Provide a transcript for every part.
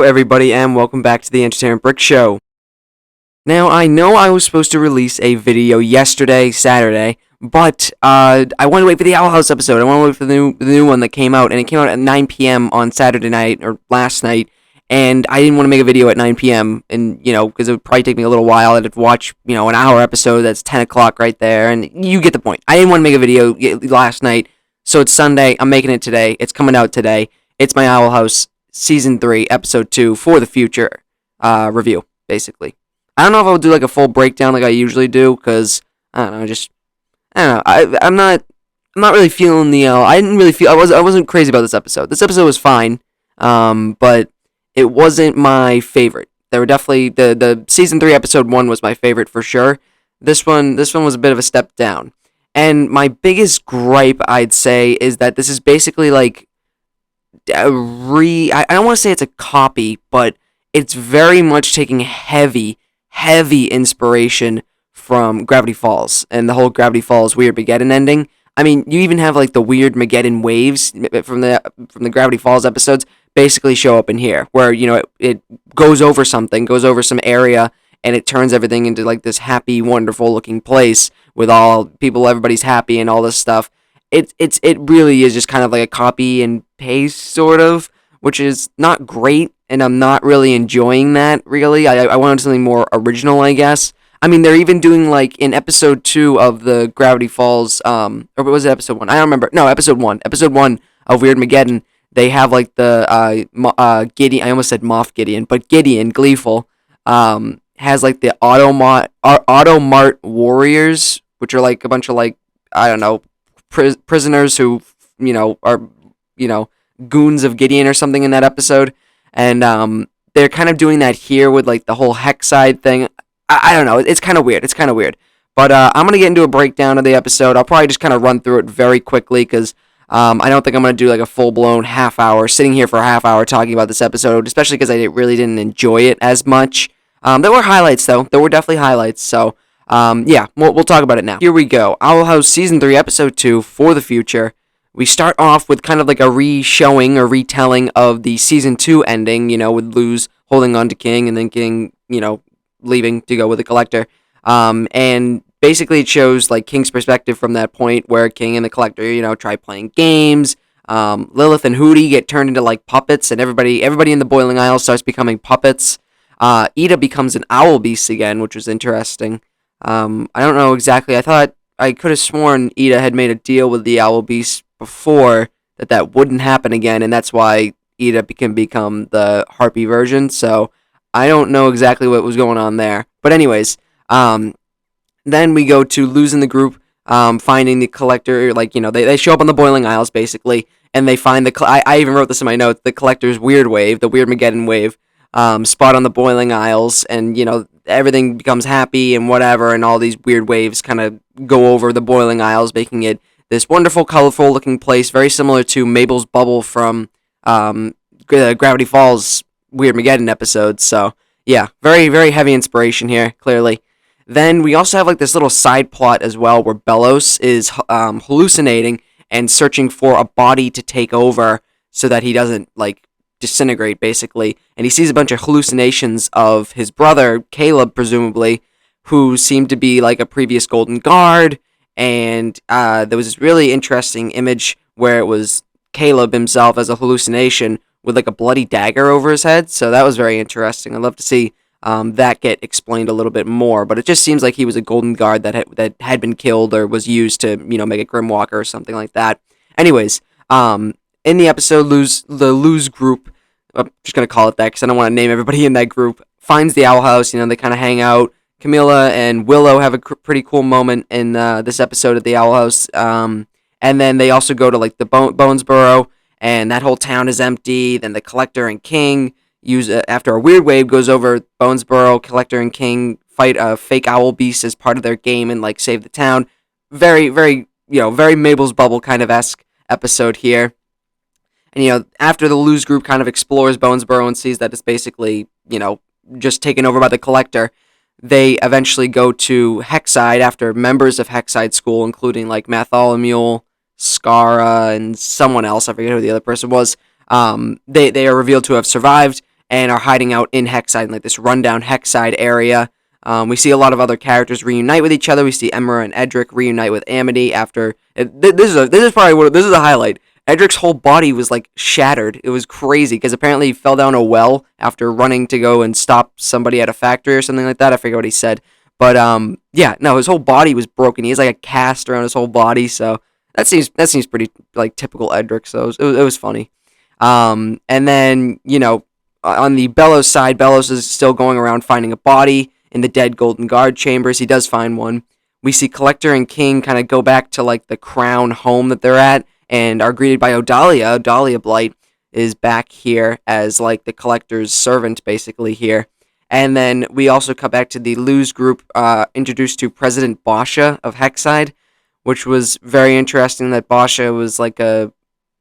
Everybody, and welcome back to the Entertainment Brick Show. Now, I know I was supposed to release a video yesterday, Saturday, but I wanted to wait for the Owl House episode. I want to wait for the new one that came out, and it came out at 9 p.m. on Saturday night, or last night, and I didn't want to make a video at 9 p.m., and, because it would probably take me a little while. I'd have to watch, an hour episode that's 10 o'clock right there, and you get the point. I didn't want to make a video last night, so it's Sunday. I'm making it today. It's coming out today. It's my Owl House Season 3, Episode 2, For the Future review, basically. I don't know if I'll do, a full breakdown like I usually do, because, I don't know, I'm not really feeling I wasn't crazy about this episode. This episode was fine, but it wasn't my favorite. There were definitely, the Season 3, Episode 1 was my favorite for sure. This one was a bit of a step down. And my biggest gripe, I'd say, is that this is basically, I don't want to say it's a copy, but it's very much taking heavy inspiration from Gravity Falls and the whole Gravity Falls Weird Mageddon ending. I mean, you even have the Weird Mageddon waves from the Gravity Falls episodes basically show up in here, where it goes over something, goes over some area, and it turns everything into this happy, wonderful looking place with all people, everybody's happy and all this stuff. It really is just kind of like a copy and paste sort of, which is not great, and I'm not really enjoying that, really. I wanted something more original, I guess. I mean, they're even doing, in Episode 2 of the Gravity Falls, or was it Episode 1? I don't remember. No, Episode 1. Episode 1 of Weird Mageddon, they have, the, Gideon, I almost said Moff Gideon, but Gideon, Gleeful, has, the Automart Warriors, which are, a bunch of, I don't know, prisoners who, are, goons of Gideon or something in that episode, and they're kind of doing that here with the whole Hexside thing. I don't know, it's kind of weird. But I'm gonna get into a breakdown of the episode. I'll probably just kind of run through it very quickly because I don't think I'm gonna do a full blown half hour sitting here for a half hour talking about this episode, especially because I really didn't enjoy it as much. There were highlights though. There were definitely highlights. So yeah, we'll talk about it now. Here we go. Owl House Season 3, Episode 2, For the Future. We start off with kind of a re-showing or retelling of the Season 2 ending, with Luz holding on to King and then King, leaving to go with the Collector. And basically it shows, King's perspective from that point where King and the Collector, try playing games. Lilith and Hootie get turned into, puppets, and everybody in the Boiling Isle starts becoming puppets. Ida becomes an owl beast again, which was interesting. I don't know exactly. I could have sworn Ida had made a deal with the owl beast before that wouldn't happen again, and that's why Ida can become the harpy version. So I don't know exactly what was going on there. But anyways, then we go to losing the group, finding the Collector. They show up on the Boiling Isles basically, and they find I even wrote this in my notes. The Collector's weird wave, the Weird Mageddon wave, spot on the Boiling Isles, and everything becomes happy and whatever, and all these weird waves kind of go over the Boiling Isles, making it this wonderful, colorful looking place, very similar to Mabel's bubble from Gravity Falls Weird Mageddon episodes. So yeah, very, very heavy inspiration here, clearly. Then we also have this little side plot as well, where Bellos is hallucinating and searching for a body to take over so that he doesn't disintegrate, basically. And he sees a bunch of hallucinations of his brother, Caleb, presumably, who seemed to be a previous Golden Guard. And there was this really interesting image where it was Caleb himself as a hallucination with a bloody dagger over his head. So that was very interesting. I'd love to see that get explained a little bit more. But it just seems like he was a Golden Guard that had been killed or was used to make a Grimwalker or something like that. Anyways, in the episode, the Luz group, I'm just going to call it that because I don't want to name everybody in that group, finds the Owl House. They kind of hang out. Camilla and Willow have a pretty cool moment in this episode at the Owl House. And then they also go to the Bonesboro, and that whole town is empty. Then the Collector and King after a weird wave goes over Bonesboro, Collector and King fight a fake owl beast as part of their game and save the town. Very, very, very Mabel's Bubble kind of esque episode here. And after the Luz group kind of explores Bonesboro and sees that it's basically just taken over by the Collector, they eventually go to Hexside after members of Hexside School, including Matholomew, Skara, and someone else, I forget who the other person was, they are revealed to have survived, and are hiding out in Hexside, in like this rundown Hexside area. We see a lot of other characters reunite with each other. We see Emra and Edric reunite with Amity after. This is probably this is a highlight. Edric's whole body was like shattered. It was crazy because apparently he fell down a well after running to go and stop somebody at a factory or something like that. I forget what he said, but yeah, no, his whole body was broken. He has like a cast around his whole body, so that seems pretty like typical Edric. So it was funny. And then on the Bellows side, Bellows is still going around finding a body in the dead Golden Guard chambers. He does find one. We see Collector and King kind of go back to like the Crown home that they're at and are greeted by Odalia. Odalia Blight is back here as like the Collector's servant basically here. And then we also cut back to the Luz group introduced to President Basha of Hexside, which was very interesting that Basha was like a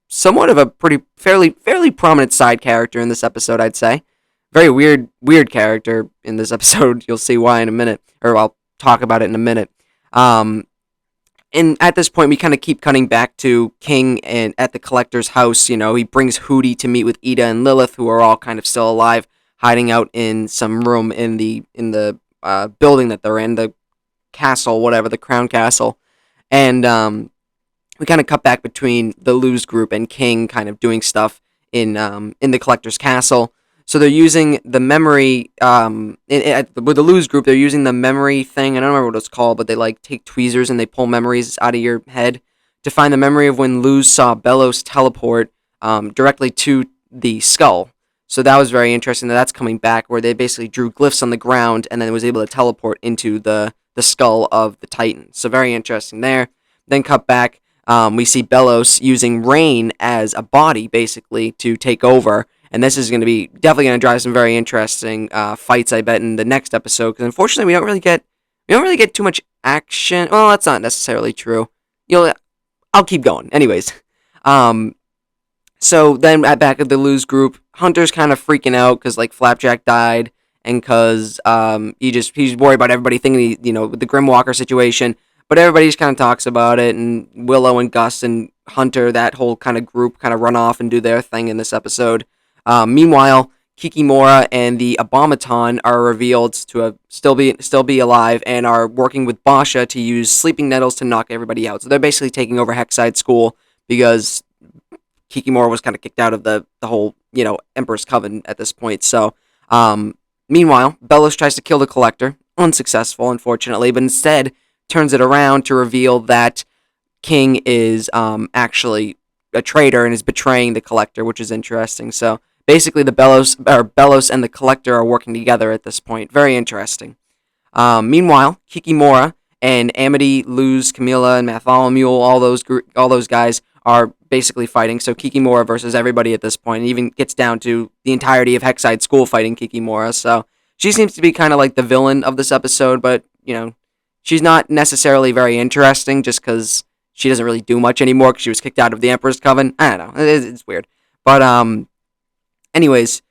somewhat of a fairly prominent side character in this episode, I'd say. Very weird character in this episode. You'll see why in a minute, or I'll talk about it in a minute. And at this point, we kind of keep cutting back to King and at the Collector's house. He brings Hootie to meet with Ida and Lilith, who are all kind of still alive, hiding out in some room in the building that they're in, the castle, whatever, the Crown Castle. And we kind of cut back between the Luz group and King kind of doing stuff in the Collector's castle. So they're using the memory, with the Luz group, they're using the memory thing. I don't remember what it's called, but they like take tweezers and they pull memories out of your head to find the memory of when Luz saw Bellows teleport directly to the skull. So that was very interesting that's coming back, where they basically drew glyphs on the ground and then was able to teleport into the skull of the Titan. So very interesting there. Then cut back, we see Bellows using Rain as a body, basically, to take over. And this is going to be definitely going to drive some very interesting fights, I bet, in the next episode. Because unfortunately, we don't really get too much action. Well, that's not necessarily true. I'll keep going. Anyways, so then back at the Luz group, Hunter's kind of freaking out because like Flapjack died, and because he's worried about everybody thinking with the Grimwalker situation. But everybody just kind of talks about it, and Willow and Gus and Hunter, that whole kind of group, kind of run off and do their thing in this episode. Meanwhile, Kikimora and the Abomaton are revealed to still be alive and are working with Basha to use sleeping nettles to knock everybody out. So they're basically taking over Hexside School because Kikimora was kind of kicked out of the whole Emperor's Coven at this point. So meanwhile, Bellows tries to kill the Collector, unsuccessful unfortunately, but instead turns it around to reveal that King is actually a traitor and is betraying the Collector, which is interesting. So basically, the Bellows and the Collector are working together at this point. Very interesting. Meanwhile, Kikimora and Amity, Luz, Camilla, and Bartholomew, all those guys are basically fighting. So Kikimora versus everybody at this point. It even gets down to the entirety of Hexside School fighting Kikimora. So she seems to be kind of like the villain of this episode, but she's not necessarily very interesting just because she doesn't really do much anymore because she was kicked out of the Emperor's Coven. I don't know. It's weird. But anyways,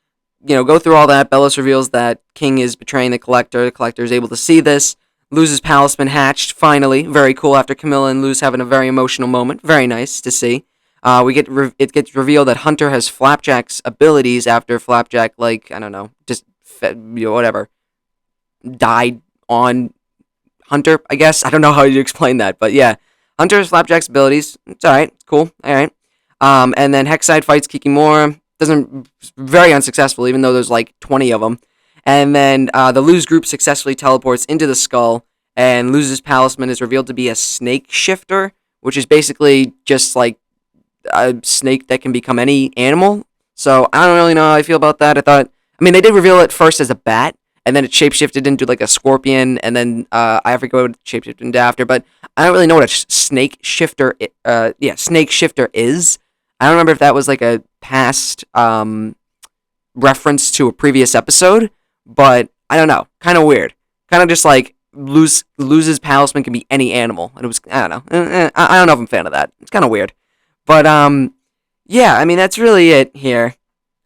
go through all that. Bellows reveals that King is betraying the Collector. The Collector is able to see this. Luz's palace been hatched, finally. Very cool after Camilla and Luz having a very emotional moment. Very nice to see. It gets revealed that Hunter has Flapjack's abilities after Flapjack, whatever, died on Hunter, I guess. I don't know how you explain that, but yeah. Hunter has Flapjack's abilities. It's alright. It's cool. Alright. And then Hexside fights Kikimora. Very unsuccessful, even though there's like 20 of them. And then the Luz group successfully teleports into the skull, and Luz's palisman is revealed to be a snake shifter, which is basically just like a snake that can become any animal. So I don't really know how I feel about that. They did reveal it first as a bat, and then it shapeshifted into like a scorpion, and then I forget what it shapeshifted into after, but I don't really know what a snake shifter is. I don't remember if that was like a past reference to a previous episode, but I don't know. Kind of weird. Kind of just like Luz's palisman can be any animal, and it was, I don't know. I don't know if I'm a fan of that. It's kind of weird. But yeah, that's really it here.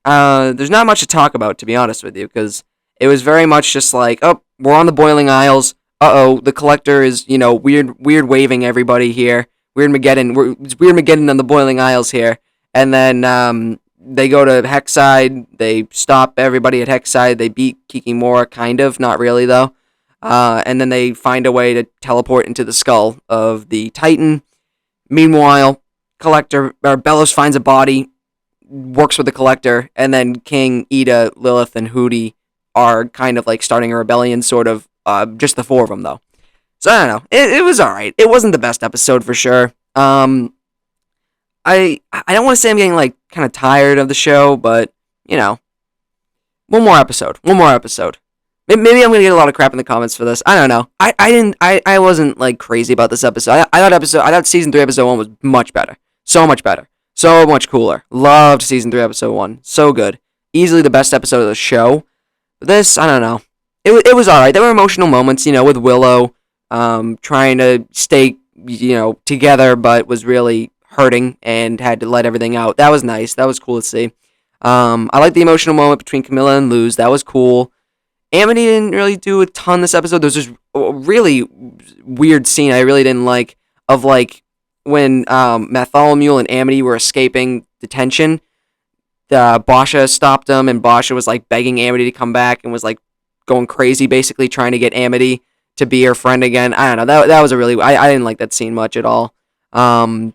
There's not much to talk about, to be honest with you, because it was very much just like, oh, we're on the Boiling Isles. Uh-oh, the Collector is, weird waving everybody here. Weird Mageddon on the Boiling Isles here. And then, they go to Hexside. They stop everybody at Hexside. They beat Kikimora, kind of, not really though. And then they find a way to teleport into the skull of the Titan. Meanwhile, Bellos finds a body, works with the Collector, and then King, Ida, Lilith, and Hootie are kind of like starting a rebellion, sort of. Just the four of them though. So I don't know. It was all right. It wasn't the best episode for sure. I don't want to say I'm getting like kind of tired of the show, but you know, one more episode. Maybe I'm gonna get a lot of crap in the comments for this. I don't know. I wasn't like crazy about this episode. I thought season 3 episode 1 was much better. So much better. So much cooler. Loved season 3 episode 1. So good. Easily the best episode of the show. But this, I don't know. It was alright. There were emotional moments, with Willow trying to stay, together, but was really hurting and had to let everything out. That was nice. That was cool to see. I like the emotional moment between Camilla and Luz. That was cool. Amity didn't really do a ton this episode. There was this really weird scene I really didn't like of like when Bartholomew and Amity were escaping detention. Basha stopped them, and Basha was like begging Amity to come back and was like going crazy, basically trying to get Amity to be her friend again. I don't know. That was a really I didn't like that scene much at all. I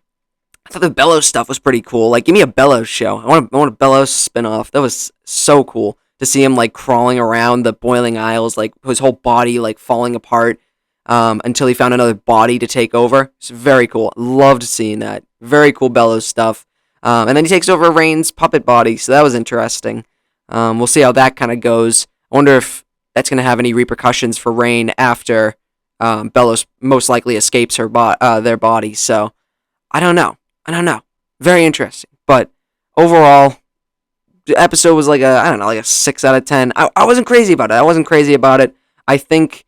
thought the Bellows stuff was pretty cool. Like, give me a Bellows show. I want a Bellows spinoff. That was so cool to see him like crawling around the boiling aisles, like his whole body like falling apart until he found another body to take over. It's very cool. Loved seeing that. Very cool Bellows stuff. And then he takes over Rain's puppet body, so that was interesting. We'll see how that kind of goes. I wonder if that's going to have any repercussions for Rain after Bellows most likely escapes their body. So I don't know. Very interesting. But overall, the episode was like a 6 out of 10. I wasn't crazy about it. I think,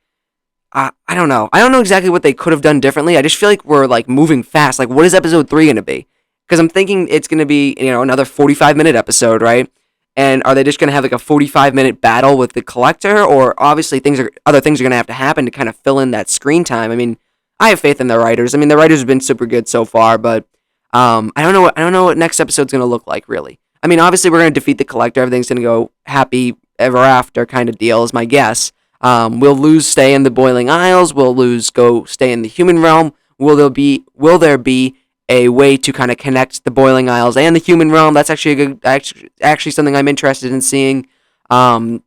I don't know. I don't know exactly what they could have done differently. I just feel like we're like moving fast. Like, what is episode 3 going to be? Because I'm thinking it's going to be, another 45-minute episode, right? And are they just going to have like a 45-minute battle with the Collector? Or obviously other things are going to have to happen to kind of fill in that screen time. I mean, I have faith in the writers. I mean, the writers have been super good so far, but I don't know what next episode's going to look like, really. I mean, obviously, we're going to defeat the Collector. Everything's going to go happy ever after kind of deal is my guess. Will Luz stay in the Boiling Isles? Will Luz go stay in the human realm? Will there be a way to kind of connect the Boiling Isles and the human realm? That's actually actually something I'm interested in seeing. I'm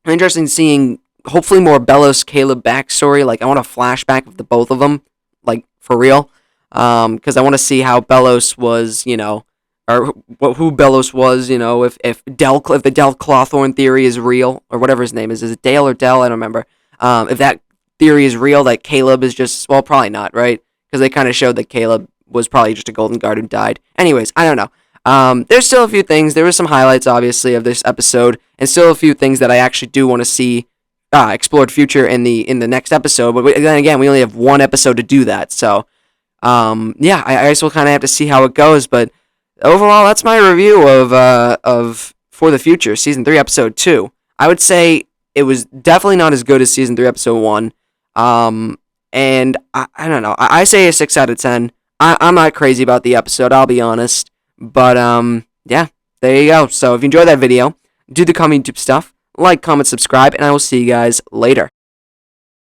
interested in seeing hopefully more Bellows Caleb backstory. Like, I want a flashback of the both of them, like for real. Because I want to see how Bellows was, or who Bellows was, if the Del Clawthorn theory is real, or whatever his name is it Dale or Del? I don't remember. If that theory is real, that Caleb is just, well, probably not, right? Because they kind of showed that Caleb was probably just a Golden Guard who died. Anyways, I don't know. There's still a few things. There were some highlights, obviously, of this episode, and still a few things that I actually do want to see explored future in the next episode. But then again, we only have one episode to do that, so. I guess we'll kind of have to see how it goes, but overall, that's my review of For the Future, Season 3, Episode 2. I would say it was definitely not as good as Season 3, Episode 1, and I don't know, I say a 6 out of 10. I'm not crazy about the episode, I'll be honest, but, yeah, there you go. So if you enjoyed that video, do the comedy tube stuff, like, comment, subscribe, and I will see you guys later.